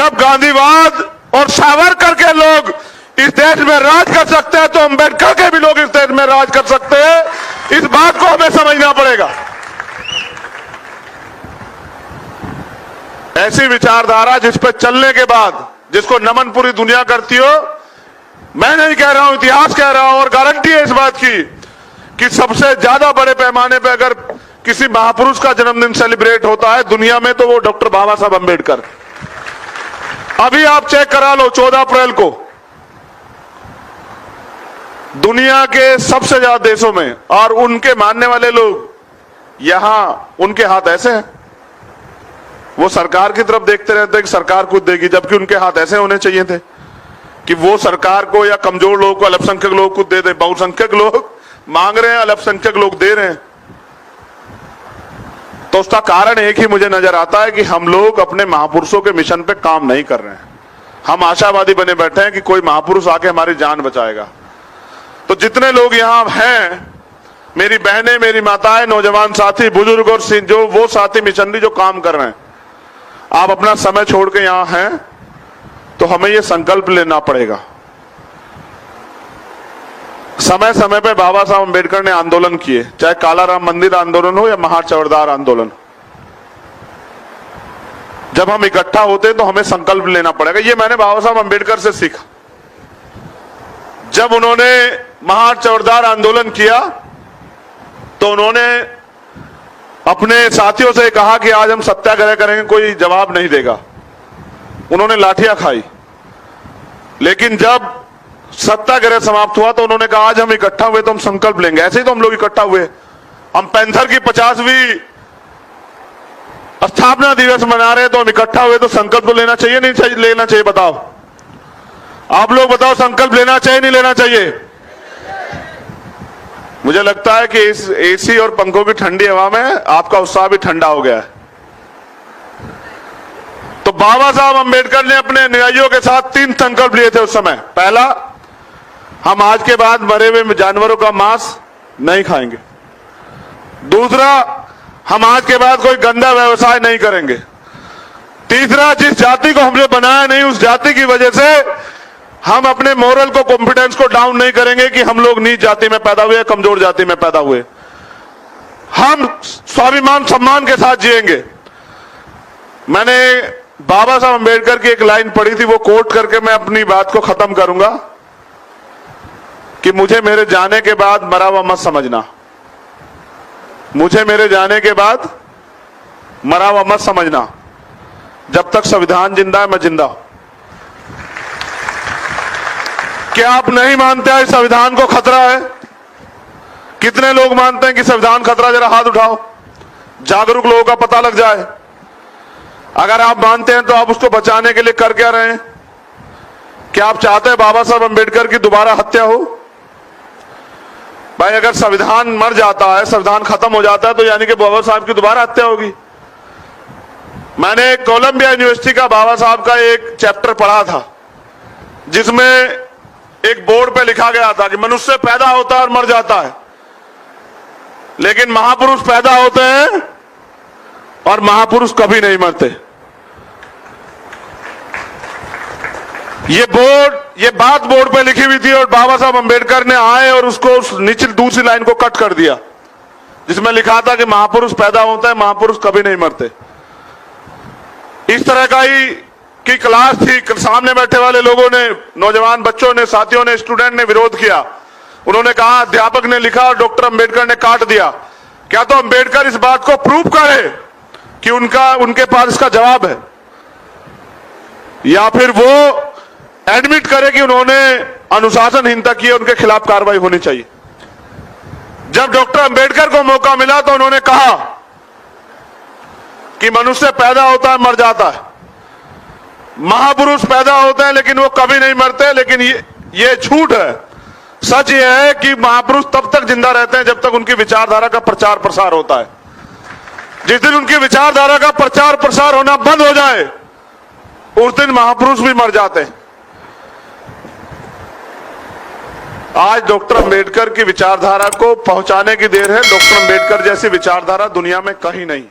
जब गांधीवाद और सावरकर के लोग इस देश में राज कर सकते हैं तो अंबेडकर के भी लोग इस देश में राज कर सकते हैं। इस बात को हमें समझना पड़ेगा। ऐसी विचारधारा जिस पर चलने के बाद जिसको नमन पूरी दुनिया करती हो, मैं नहीं कह रहा हूं, इतिहास कह रहा हूं, और गारंटी है इस बात की कि सबसे ज्यादा बड़े पैमाने पर अगर किसी महापुरुष का जन्मदिन सेलिब्रेट होता है दुनिया में तो वो डॉक्टर बाबा साहब अंबेडकर। अभी आप चेक करा लो, 14 अप्रैल को दुनिया के सबसे ज्यादा देशों में, और उनके मानने वाले लोग यहां उनके हाथ ऐसे हैं, वो सरकार की तरफ देखते रहते हैं कि सरकार कुछ देगी, जबकि उनके हाथ ऐसे होने चाहिए थे कि वो सरकार को या कमजोर लोगों को, अल्पसंख्यक लोगों को दे दे। बहुसंख्यक लोग मांग रहे हैं, अल्पसंख्यक लोग दे रहे हैं। तो उसका कारण एक ही मुझे नजर आता है कि हम लोग अपने महापुरुषों के मिशन पे काम नहीं कर रहे हैं। हम आशावादी बने बैठे हैं कि कोई महापुरुष आके हमारी जान बचाएगा। तो जितने लोग यहां हैं, मेरी बहनें, मेरी माताएं, नौजवान साथी, बुजुर्ग और जो वो साथी मिशनरी जो काम कर रहे हैं, आप अपना समय छोड़ के यहां हैं तो हमें ये संकल्प लेना पड़ेगा। समय समय पे बाबा साहब अंबेडकर ने आंदोलन किए, चाहे कालाराम मंदिर आंदोलन हो या महार चौड़दार आंदोलन। जब हम इकट्ठा होते तो हमें संकल्प लेना पड़ेगा। ये मैंने बाबा साहब अंबेडकर से सीखा। जब उन्होंने महार चौड़दार आंदोलन किया तो उन्होंने अपने साथियों से कहा कि आज हम सत्याग्रह करेंगे, कोई जवाब नहीं देगा। उन्होंने लाठियां खाई, लेकिन जब सत्याग्रह समाप्त हुआ तो उन्होंने कहा आज हम इकट्ठा हुए तो हम संकल्प लेंगे। ऐसे ही तो हम लोग इकट्ठा हुए। हम पैंथर की 50वीं स्थापना दिवस मना रहे हैं तो हम इकट्ठा हुए, तो संकल्प तो लेना चाहिए नहीं चाहिए? लेना चाहिए? बताओ, आप लोग बताओ, संकल्प लेना चाहिए नहीं लेना चाहिए? मुझे लगता है कि इस एसी और पंखों की ठंडी हवा में आपका उत्साह भी ठंडा हो गया है। तो बाबा साहब अंबेडकर ने अपने अनुयायियों के साथ 3 संकल्प लिए थे उस समय। पहला, हम आज के बाद मरे हुए जानवरों का मांस नहीं खाएंगे। दूसरा, हम आज के बाद कोई गंदा व्यवसाय नहीं करेंगे। तीसरा, जिस जाति को हमने बनाया नहीं उस जाति की वजह से हम अपने मोरल को, कॉन्फिडेंस को डाउन नहीं करेंगे कि हम लोग नीच जाति में पैदा हुए, कमजोर जाति में पैदा हुए। हम स्वाभिमान सम्मान के साथ जिएंगे। मैंने बाबा साहब अंबेडकर की एक लाइन पढ़ी थी, वो कोट करके मैं अपनी बात को खत्म करूंगा कि मुझे मेरे जाने के बाद मरा हुआ मत समझना। मुझे मेरे जाने के बाद मरा हुआ मत समझना। जब तक संविधान जिंदा है मैं जिंदा हूं। क्या आप नहीं मानते हैं संविधान को खतरा है? कितने लोग मानते हैं कि संविधान खतरा? जरा हाथ उठाओ, जागरूक लोगों का पता लग जाए। अगर आप मानते हैं तो आप उसको बचाने के लिए कर क्या रहे हैं? क्या आप चाहते हैं बाबा साहब अंबेडकर की दोबारा हत्या हो? भाई, अगर संविधान मर जाता है, संविधान खत्म हो जाता है, तो यानी कि बाबा साहब की दोबारा हत्या होगी। मैंने कोलंबिया यूनिवर्सिटी का बाबा साहब का एक चैप्टर पढ़ा था जिसमें एक बोर्ड पे लिखा गया था कि मनुष्य पैदा होता है और मर जाता है, लेकिन महापुरुष पैदा होते हैं और महापुरुष कभी नहीं मरते। ये बात बोर्ड पे लिखी हुई थी और बाबा साहब अंबेडकर ने आए और उसको उस नीचे दूसरी लाइन को कट कर दिया जिसमें लिखा था कि महापुरुष पैदा होता है, महापुरुष कभी नहीं मरते। इस तरह का ही की क्लास थी। सामने बैठे वाले लोगों ने, नौजवान बच्चों ने, साथियों ने, स्टूडेंट ने विरोध किया। उन्होंने कहा, अध्यापक ने लिखा और डॉक्टर अंबेडकर ने काट दिया। क्या तो अंबेडकर इस बात को प्रूव करे कि उनके पास इसका जवाब है, या फिर वो एडमिट करे कि उन्होंने अनुशासनहीनता की है, उनके खिलाफ कार्रवाई होनी चाहिए। जब डॉक्टर अंबेडकर को मौका मिला तो उन्होंने कहा कि मनुष्य पैदा होता है, मर जाता है। महापुरुष पैदा होते हैं लेकिन वो कभी नहीं मरते। लेकिन ये झूठ है। सच ये है कि महापुरुष तब तक जिंदा रहते हैं जब तक उनकी विचारधारा का प्रचार प्रसार होता है। जिस दिन उनकी विचारधारा का प्रचार प्रसार होना बंद हो जाए उस दिन महापुरुष भी मर जाते हैं। आज डॉक्टर अंबेडकर की विचारधारा को पहुंचाने की देर है। डॉक्टर अंबेडकर जैसी विचारधारा दुनिया में कहीं नहीं।